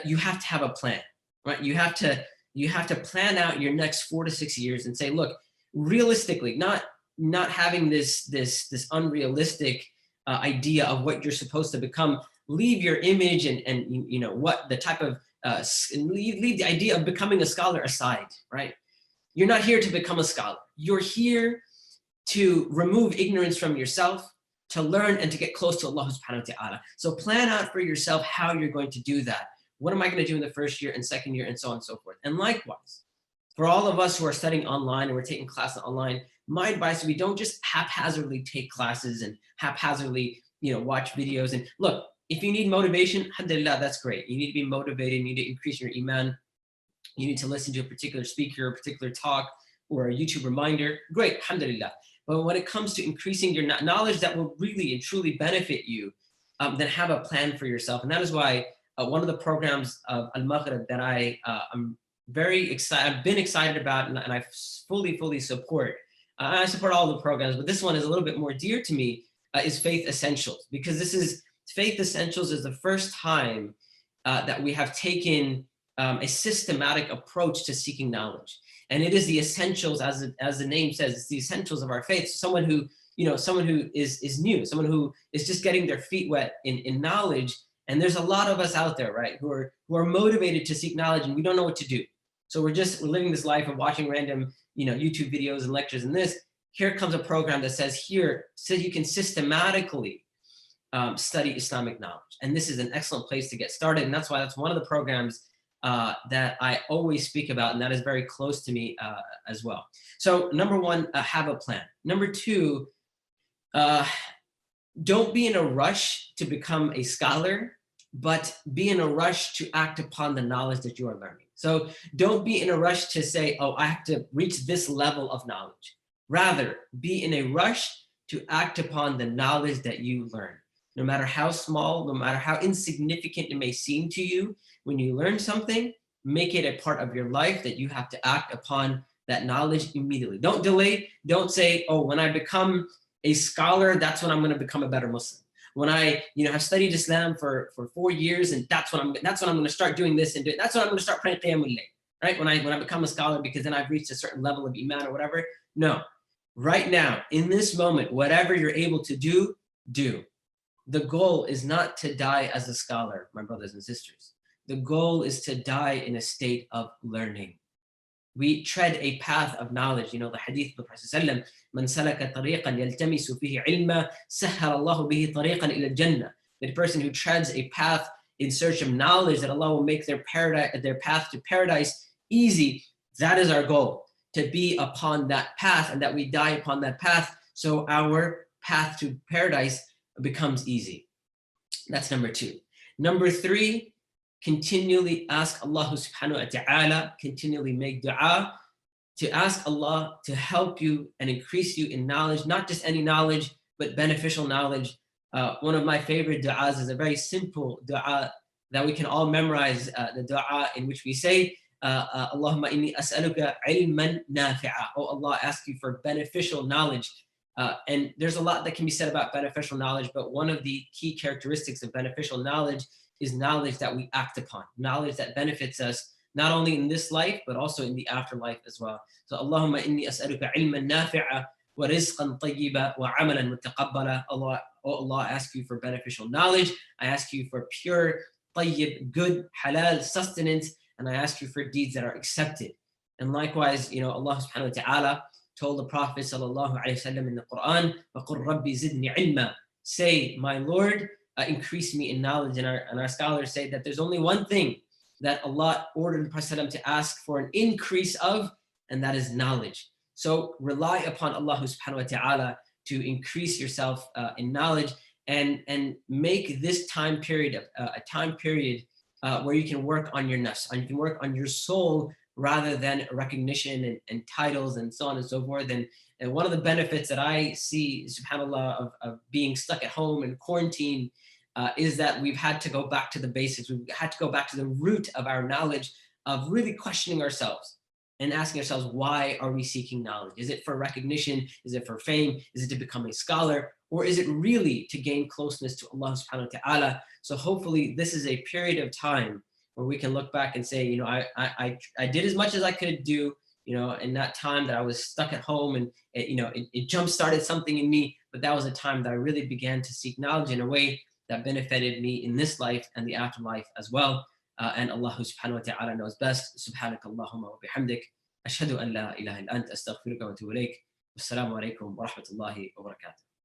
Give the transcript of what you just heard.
you have to have a plan, right? You have to plan out your next 4 to 6 years and say, look, realistically, not having this unrealistic idea of what you're supposed to become. Leave your image and you know what the type of leave the idea of becoming a scholar aside, right? You're not here to become a scholar. You're here to remove ignorance from yourself, to learn and to get close to Allah subhanahu wa ta'ala. So plan out for yourself how you're going to do that. What am I going to do in the first year and second year and so on and so forth. And likewise, for all of us who are studying online and we're taking classes online, my advice would be don't just haphazardly take classes and haphazardly, you know, watch videos. And look, if you need motivation, alhamdulillah, that's great. You need to be motivated, you need to increase your iman. You need to listen to a particular speaker, a particular talk, or a YouTube reminder. Great, alhamdulillah. But when it comes to increasing your knowledge that will really and truly benefit you, then have a plan for yourself. And that is why one of the programs of AlMaghrib that I'm very excited, I've been excited about, and I fully support. I support all the programs, but this one is a little bit more dear to me, is Faith Essentials, because Faith Essentials is the first time that we have taken a systematic approach to seeking knowledge. And it is the essentials, as the name says, it's the essentials of our faith. Someone who, you know, someone who is new, someone who is just getting their feet wet in knowledge. And there's a lot of us out there, right, who are motivated to seek knowledge and we don't know what to do. So we're living this life of watching random, you know, YouTube videos and lectures and this. Here comes a program that says you can systematically study Islamic knowledge. And this is an excellent place to get started. And that's why that's one of the programs that I always speak about, and that is very close to me as well. So number one, have a plan. Number two, don't be in a rush to become a scholar, but be in a rush to act upon the knowledge that you are learning. So don't be in a rush to say, oh, I have to reach this level of knowledge. Rather, be in a rush to act upon the knowledge that you learn. No matter how small, no matter how insignificant it may seem to you, when you learn something, make it a part of your life that you have to act upon that knowledge immediately. Don't delay. Don't say, oh, when I become a scholar, that's when I'm going to become a better Muslim. When I, have studied Islam for 4 years, and that's when I'm going to start doing this and do it. That's when I'm going to start praying Qiyamul Layl, right? When I become a scholar, because then I've reached a certain level of iman or whatever. No, right now, in this moment, whatever you're able to do, do. The goal is not to die as a scholar, my brothers and sisters. The goal is to die in a state of learning. We tread a path of knowledge. You know, the hadith of the Prophet ﷺ, "Man salaka tariqan yaltamisu fihi ilma, sahhara Allahu bihi tariqan ila al-jannah." The person who treads a path in search of knowledge, that Allah will make their path to paradise easy. That is our goal, to be upon that path, and that we die upon that path, so our path to paradise becomes easy. That's number two. Number three, continually ask Allah subhanahu wa ta'ala, continually make dua to ask Allah to help you and increase you in knowledge, not just any knowledge, but beneficial knowledge. One of my favorite du'as is a very simple dua that we can all memorize, the dua in which we say, Allahumma inni as'aluka ilman nafi'a. Oh Allah, I ask you for beneficial knowledge. And there's a lot that can be said about beneficial knowledge, but one of the key characteristics of beneficial knowledge is knowledge that we act upon, knowledge that benefits us not only in this life, but also in the afterlife as well. So Allahumma inni as'aluka ilman nafi'a wa rizqan tayyiba wa amalan mutaqabbala. Allah, oh Allah, I ask you for beneficial knowledge. I ask you for pure, tayyib, good, halal sustenance. And I ask you for deeds that are accepted. And likewise, Allah subhanahu wa ta'ala told the Prophet sallallahu alaihi wasallam in the Quran, وَقُلْ رَبِّ زِدْنِي عِلْمًا. Say, my Lord, increase me in knowledge. And our scholars say that there's only one thing that Allah ordered the Prophet to ask for an increase of, and that is knowledge. So rely upon Allah subhanahu wa ta'ala to increase yourself in knowledge, and make this time period a time period where you can work on your nafs, and you can work on your soul, rather than recognition and titles and so on and so forth. And one of the benefits that I see, subhanAllah, of being stuck at home in quarantine is that we've had to go back to the basics. We've had to go back to the root of our knowledge, of really questioning ourselves and asking ourselves, why are we seeking knowledge? Is it for recognition? Is it for fame? Is it to become a scholar? Or is it really to gain closeness to Allah subhanahu wa ta'ala? So hopefully this is a period of time where we can look back and say, I did as much as I could do, in that time that I was stuck at home, and it jump-started something in me, but that was a time that I really began to seek knowledge in a way that benefited me in this life and the afterlife as well. And Allah subhanahu wa ta'ala knows best. Subhanakallahumma wa bihamdik. Ashhadu an la ilaha illa ant astaghfiruka wa atubu ilayk. Wassalamu alaikum wa rahmatullahi wa barakatuh.